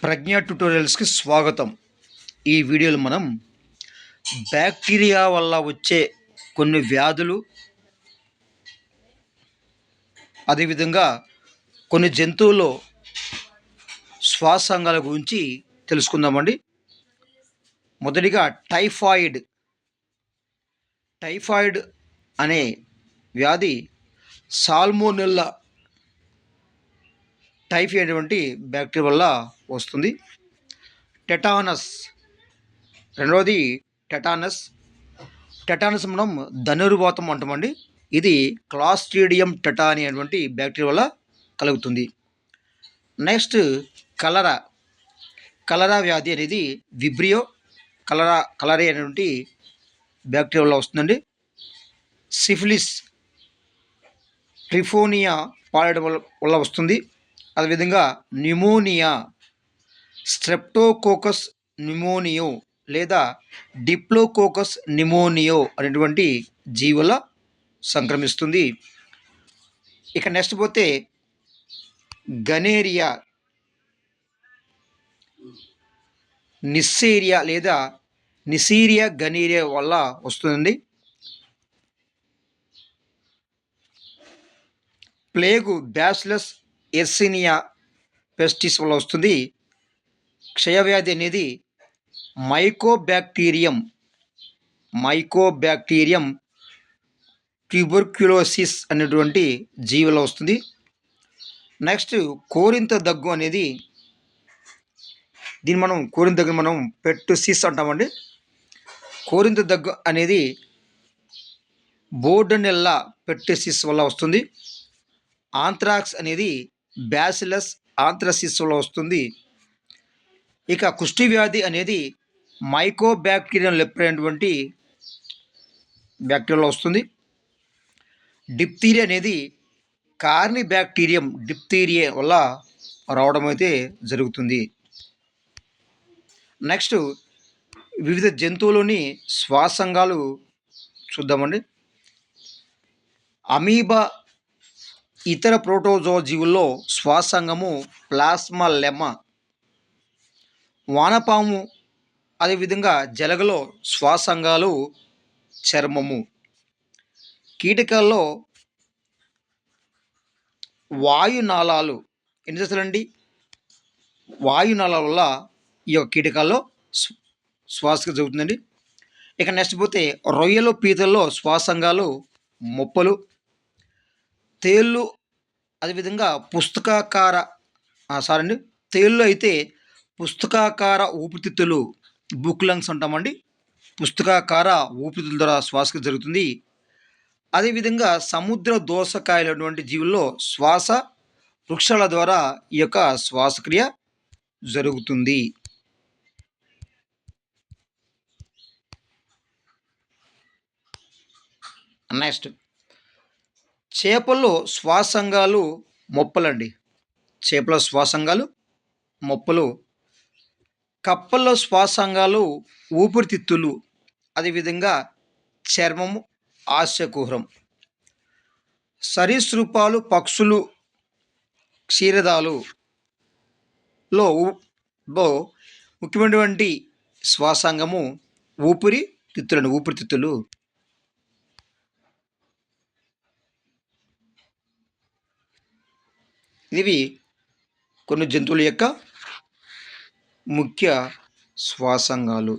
ప్రజ్ఞ ట్యుటోరియల్స్కి స్వాగతం. ఈ వీడియోలో మనం బ్యాక్టీరియా వల్ల వచ్చే కొన్ని వ్యాధులు, అదేవిధంగా కొన్ని జంతువుల్లో శ్వాసాంగాల గురించి తెలుసుకుందామండి. మొదటిగా టైఫాయిడ్. టైఫాయిడ్ అనే వ్యాధి సాల్మోనెల్లా టైఫీ అనేటువంటి బ్యాక్టీరియా వల్ల వస్తుంది. టెటానస్, రెండవది టెటానస్. టెటానస్ మనం ధనుర్వాతం అంటామండి. ఇది క్లాస్ట్రీడియం టెటాని అనేటువంటి బ్యాక్టీరియా వల్ల కలుగుతుంది. నెక్స్ట్ కలరా. కలరా వ్యాధి అనేది విబ్రియో కలరే అనేటువంటి బ్యాక్టీరియా వల్ల వస్తుందండి. సిఫిలిస్, ట్రిఫోనియా పాడడం వల్ల వస్తుంది. అదేవిధంగా న్యూమోనియా, స్ట్రెప్టోకోకస్ న్యూమోనియో లేదా డిప్లోకోకస్ న్యూమోనియో అనేటువంటి జీవుల సంక్రమిస్తుంది. ఇక నెక్స్ట్ పోతే గనేరియా, నిస్సేరియా లేదా నిసీరియా గనేరియా వల్ల వస్తుందండి. ప్లేగు బ్యాసిలస్ ఎర్సినియా పెస్టిస్ వల్ల వస్తుంది. క్షయవ్యాధి అనేది మైకోబ్యాక్టీరియం ట్యూబర్క్యులోసిస్ అనేటువంటి జీవులో వస్తుంది. నెక్స్ట్ కోరింత దగ్గు అనేది, కోరింత దగ్గు మనం పెట్టుసిస్ అంటామండి. కోరింత దగ్గు అనేది బోర్డనెల్లా పెట్టుసిస్ వల్ల వస్తుంది. ఆంథ్రాక్స్ అనేది బ్యాసిలస్ ఆంథ్రసిస్ వల్ల వస్తుంది. ఇక కుష్టి వ్యాధి అనేది మైకోబ్యాక్టీరియం లెప్రే అనేటువంటి బ్యాక్టీరియాలో వస్తుంది. డిప్తీరియా అనేది కార్నిబ్యాక్టీరియం డిప్తీరియా వల్ల రావడం అయితే జరుగుతుంది. నెక్స్ట్ వివిధ జంతువులోని శ్వాసంగాలు చూద్దామండి. అమీబా, ఇతర ప్రోటోజోవా జీవుల్లో శ్వాసాంగము ప్లాస్మా లెమా. వానపాము, అదేవిధంగా జలగలో శ్వాసాంగాలు చర్మము. కీటకాల్లో వాయునాళాలు. ఎన్ని చేస్తారండి? వాయునాళాల వల్ల ఈ యొక్క కీటకాల్లో శ్వాస జరుగుతుందండి. ఇక నెక్స్ట్ పోతే రొయ్యలు, పీతల్లో శ్వాసాంగాలు మొప్పలు. తేళ్ళు, అదేవిధంగా తేళ్ళు అయితే పుస్తకాకార ఊపిరితిత్తులు, బుక్ లంగ్స్ అంటామండి. పుస్తకాకార ఊపిరితిత్తుల ద్వారా శ్వాస జరుగుతుంది. అదేవిధంగా సముద్ర దోసకాయలటువంటి జీవుల్లో శ్వాస వృక్షాల ద్వారా ఈ యొక్క శ్వాసక్రియ జరుగుతుంది. నెక్స్ట్ చేపల్లో శ్వాసాంగాలు మొప్పలండి. చేపల శ్వాసాంగాలు మొప్పలు. కప్పల్లో శ్వాసాంగాలు ఊపిరితిత్తులు, అదేవిధంగా చర్మము, ఆస్యకుహరం. సరీసృపాలు, పక్షులు, క్షీరదాలులో ముఖ్యమైనటువంటి శ్వాసాంగము ఊపిరితిత్తులు. ఇవి కొన్ని జంతువుల యొక్క ముఖ్య శ్వాసాంగాలు.